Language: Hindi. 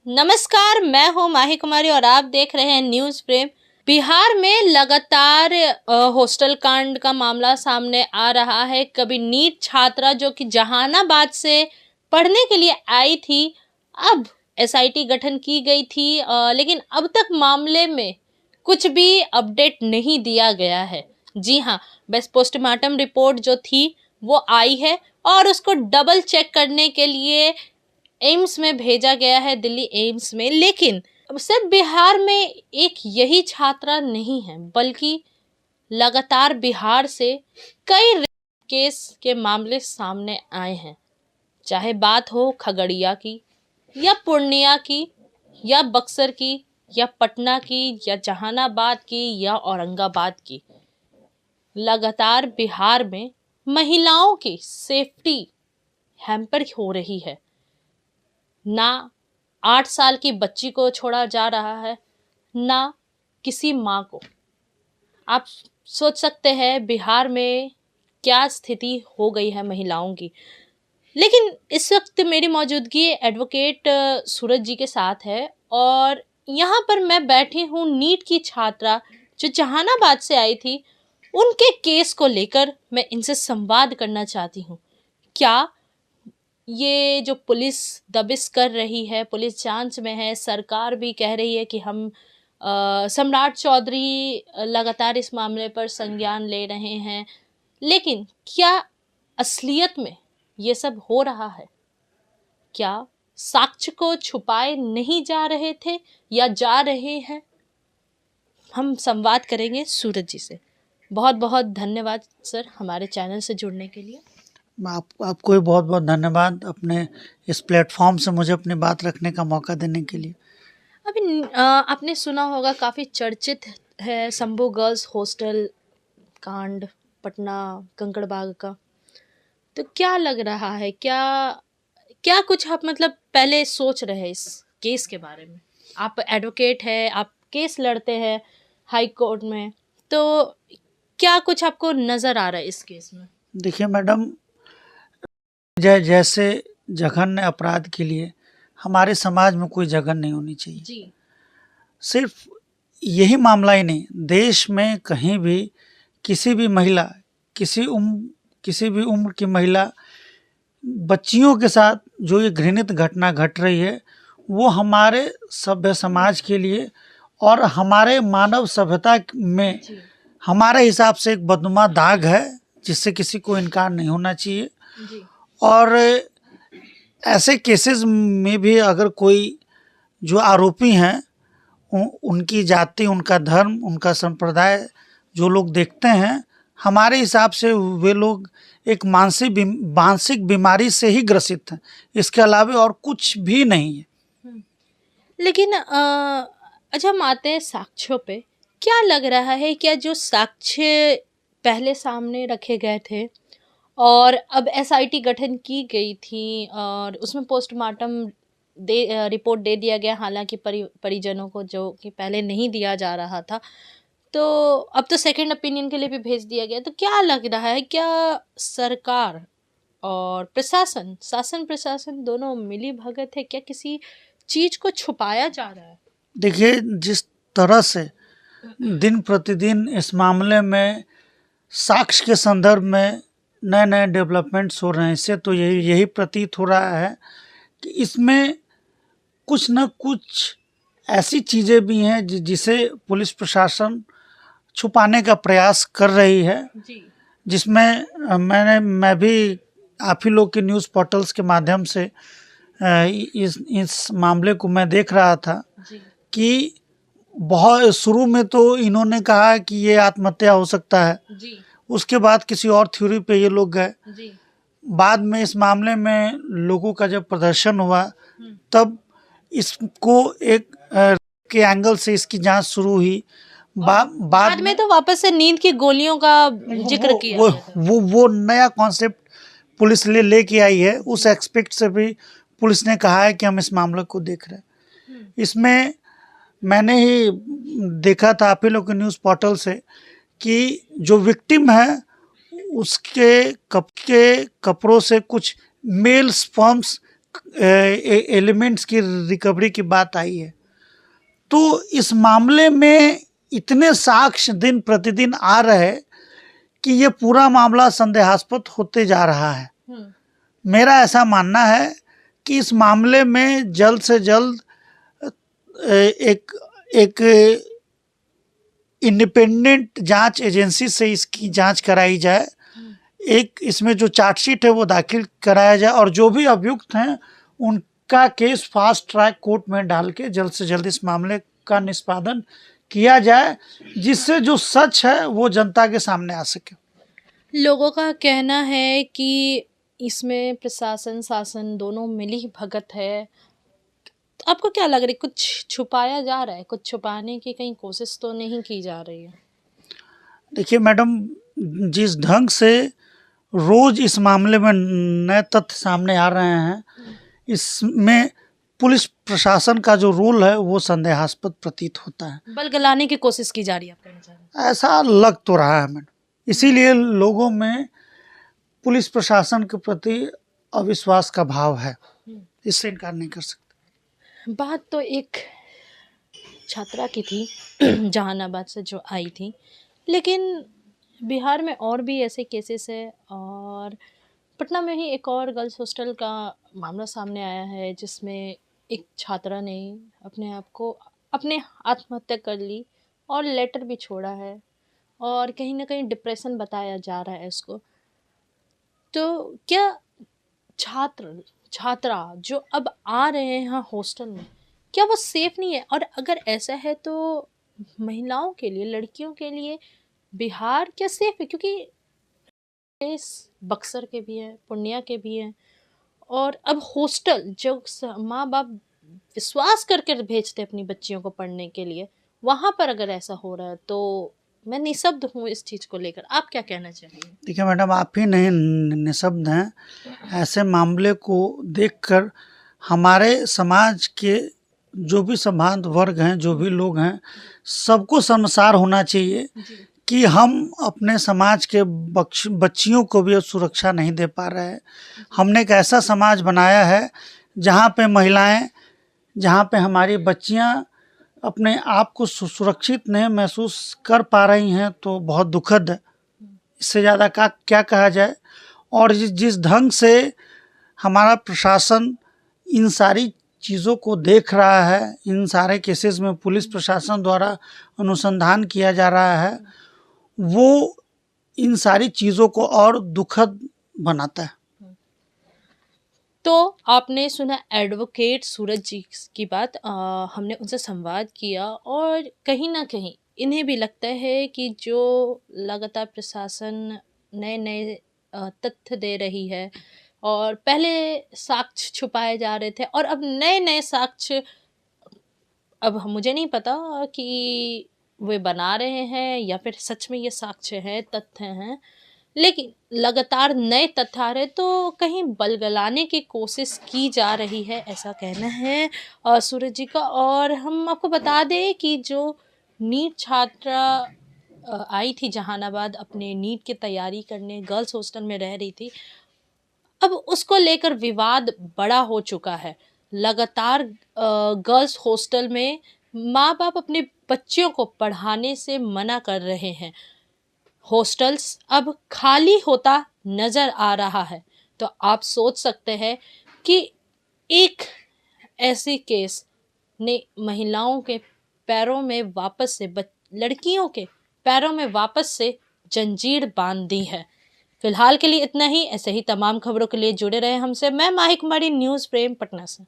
नमस्कार, मैं हूं माही कुमारी और आप देख रहे हैं न्यूज़ फ्रेम। बिहार में लगातार हॉस्टल कांड का मामला सामने आ रहा है। कभी नीट छात्रा जो कि जहानाबाद से पढ़ने के लिए आई थी, अब एसआईटी गठन की गई थी, लेकिन अब तक मामले में कुछ भी अपडेट नहीं दिया गया है। जी हाँ, बस पोस्टमार्टम रिपोर्ट जो थी वो आई है और उसको डबल चेक करने के लिए एम्स में भेजा गया है, दिल्ली एम्स में। लेकिन सिर्फ बिहार में एक यही छात्रा नहीं है, बल्कि लगातार बिहार से कई रेप केस के मामले सामने आए हैं। चाहे बात हो खगड़िया की या पूर्णिया की या बक्सर की या पटना की या जहानाबाद की या औरंगाबाद की, लगातार बिहार में महिलाओं की सेफ्टी हैम्पर हो रही है। ना 8 साल की बच्ची को छोड़ा जा रहा है, ना किसी माँ को। आप सोच सकते हैं बिहार में क्या स्थिति हो गई है महिलाओं की। लेकिन इस वक्त मेरी मौजूदगी एडवोकेट सूरज जी के साथ है और यहाँ पर मैं बैठी हूँ नीट की छात्रा जो जहानाबाद से आई थी, उनके केस को लेकर मैं इनसे संवाद करना चाहती हूँ। क्या ये जो पुलिस दबिश कर रही है, पुलिस जांच में है, सरकार भी कह रही है कि हम सम्राट चौधरी लगातार इस मामले पर संज्ञान ले रहे हैं, लेकिन क्या असलियत में ये सब हो रहा है? क्या साक्ष्य को छुपाए नहीं जा रहे थे या जा रहे हैं? हम संवाद करेंगे सूरज जी से। बहुत बहुत धन्यवाद सर हमारे चैनल से जुड़ने के लिए। आपको भी बहुत बहुत धन्यवाद अपने इस प्लेटफॉर्म से मुझे अपनी बात रखने का मौका देने के लिए। अभी आपने सुना होगा, काफ़ी चर्चित है शंभू गर्ल्स हॉस्टल कांड पटना कंकड़बाग का। तो क्या लग रहा है, क्या क्या कुछ आप मतलब पहले सोच रहे हैं इस केस के बारे में? आप एडवोकेट हैं, आप केस लड़ते हैं हाई कोर्ट में, तो क्या कुछ आपको नज़र आ रहा है इस केस में? देखिए मैडम, जैसे जघन्य अपराध के लिए हमारे समाज में कोई जगह नहीं होनी चाहिए जी। सिर्फ यही मामला ही नहीं, देश में कहीं भी किसी भी महिला, किसी भी उम्र की महिला, बच्चियों के साथ जो ये घृणित घटना घट रही है, वो हमारे सभ्य समाज के लिए और हमारे मानव सभ्यता में हमारे हिसाब से एक बदनुमा दाग है, जिससे किसी को इनकार नहीं होना चाहिए। जी। और ऐसे केसेस में भी अगर कोई जो आरोपी हैं, उनकी जाति, उनका धर्म, उनका संप्रदाय जो लोग देखते हैं, हमारे हिसाब से वे लोग एक मानसिक बीमारी से ही ग्रसित हैं, इसके अलावा और कुछ भी नहीं है। लेकिन अच्छा, हम आते हैं साक्ष्यों पे। क्या लग रहा है, क्या जो साक्ष्य पहले सामने रखे गए थे और अब एसआईटी गठन की गई थी और उसमें पोस्टमार्टम रिपोर्ट दे दिया गया, हालांकि परिजनों को, जो कि पहले नहीं दिया जा रहा था, तो अब तो सेकंड ओपिनियन के लिए भी भेज दिया गया। तो क्या लग रहा है, क्या सरकार और प्रशासन, शासन प्रशासन दोनों मिली भगत है? क्या किसी चीज को छुपाया जा रहा है? देखिए, जिस तरह से दिन प्रतिदिन इस मामले में साक्ष्य के संदर्भ में नए नए डेवलपमेंट्स हो रहे हैं, इससे तो यही प्रतीत हो रहा है कि इसमें कुछ न कुछ ऐसी चीज़ें भी हैं जिसे पुलिस प्रशासन छुपाने का प्रयास कर रही है। जी। जिसमें मैं भी आप ही लोग के न्यूज़ पोर्टल्स के माध्यम से इस मामले को मैं देख रहा था। जी। कि बहुत शुरू में तो इन्होंने कहा कि ये आत्महत्या हो सकता है। जी। उसके बाद किसी और थ्योरी पे ये लोग गए। जी। बाद में इस मामले में लोगों का जब प्रदर्शन हुआ, तब इसको एक के एंगल से इसकी जांच शुरू हुई। बाद में तो वापस से नींद की गोलियों का जिक्र किया वो, गया था। वो नया कॉन्सेप्ट पुलिस लेके आई है। उस एक्सपेक्ट से भी पुलिस ने कहा है कि हम इस मामले को देख रहे हैं। इसमें मैंने ही देखा था आप ही लोग के न्यूज़ पोर्टल से कि जो विक्टिम है उसके कपड़ों से कुछ मेल स्पर्म्स एलिमेंट्स की रिकवरी की बात आई है, तो इस मामले में इतने साक्ष्य दिन प्रतिदिन आ रहे हैं कि ये पूरा मामला संदेहास्पद होते जा रहा है। मेरा ऐसा मानना है कि इस मामले में जल्द से जल्द एक इंडिपेंडेंट जांच एजेंसी से इसकी जांच कराई जाए, एक इसमें जो चार्जशीट है वो दाखिल कराया जाए और जो भी अभियुक्त हैं उनका केस फास्ट ट्रैक कोर्ट में डाल के जल्द से जल्द इस मामले का निष्पादन किया जाए, जिससे जो सच है वो जनता के सामने आ सके। लोगों का कहना है कि इसमें प्रशासन शासन दोनों मिली भगत है। तो आपको क्या लग रहा है, कुछ छुपाया जा रहा है, कुछ छुपाने की कहीं कोशिश तो नहीं की जा रही है? देखिए मैडम, जिस ढंग से रोज इस मामले में नए तथ्य सामने आ रहे हैं, इसमें पुलिस प्रशासन का जो रोल है वो संदेहास्पद प्रतीत होता है। बल गलाने की कोशिश की जा रही है, आप कहना चाह रहे हैं? ऐसा लग तो रहा है मैडम, इसीलिए लोगों में पुलिस प्रशासन के प्रति अविश्वास का भाव है, इससे इनकार नहीं कर सकते। बात तो एक छात्रा की थी जहानाबाद से जो आई थी, लेकिन बिहार में और भी ऐसे केसेस है और पटना में ही एक और गर्ल्स हॉस्टल का मामला सामने आया है जिसमें एक छात्रा ने अपने आत्महत्या कर ली और लेटर भी छोड़ा है और कहीं ना कहीं डिप्रेशन बताया जा रहा है इसको। तो क्या छात्रा जो अब आ रहे हैं यहाँ हॉस्टल में, क्या वो सेफ नहीं है? और अगर ऐसा है तो महिलाओं के लिए, लड़कियों के लिए बिहार क्या सेफ है? क्योंकि केस बक्सर के भी हैं, पूर्णिया के भी हैं और अब हॉस्टल जो माँ बाप विश्वास करके भेजते अपनी बच्चियों को पढ़ने के लिए, वहाँ पर अगर ऐसा हो रहा है तो मैं निशब्द हूँ इस चीज़ को लेकर। आप क्या कहना चाहिए? देखिए मैडम, आप ही नहीं निशब्द हैं। ऐसे मामले को देखकर हमारे समाज के जो भी संभ्रांत वर्ग हैं, जो भी लोग हैं, सबको शर्मसार होना चाहिए कि हम अपने समाज के बच्चियों को भी सुरक्षा नहीं दे पा रहे हैं। हमने एक ऐसा समाज बनाया है जहाँ पे महिलाएं, जहाँ पे हमारी बच्चियाँ अपने आप को सुरक्षित नहीं महसूस कर पा रही हैं, तो बहुत दुखद है। इससे ज़्यादा क्या कहा जाए। और जिस ढंग से हमारा प्रशासन इन सारी चीज़ों को देख रहा है, इन सारे केसेस में पुलिस प्रशासन द्वारा अनुसंधान किया जा रहा है, वो इन सारी चीज़ों को और दुखद बनाता है। तो आपने सुना एडवोकेट सूरज जी की बात, हमने उनसे संवाद किया और कहीं ना कहीं इन्हें भी लगता है कि जो लगातार प्रशासन नए नए तथ्य दे रही है और पहले साक्ष्य छुपाए जा रहे थे और अब नए नए साक्ष्य, अब मुझे नहीं पता कि वे बना रहे हैं या फिर सच में ये साक्ष्य है, तथ्य हैं, लेकिन लगातार नए तथ्य आ रहे तो कहीं बलगलाने की कोशिश की जा रही है, ऐसा कहना है सूरज जी का। और हम आपको बता दें कि जो नीट छात्रा आई थी जहानाबाद अपने नीट की तैयारी करने, गर्ल्स हॉस्टल में रह रही थी, अब उसको लेकर विवाद बड़ा हो चुका है। लगातार गर्ल्स हॉस्टल में माँ बाप अपने बच्चियों को पढ़ाने से मना कर रहे हैं। हॉस्टल्स अब खाली होता नज़र आ रहा है। तो आप सोच सकते हैं कि एक ऐसी केस ने महिलाओं के पैरों में वापस से, लड़कियों के पैरों में वापस से जंजीर बांध दी है। फिलहाल के लिए इतना ही। ऐसे ही तमाम खबरों के लिए जुड़े रहे हमसे। मैं माही कुमारी, न्यूज़ प्रेम, पटना से।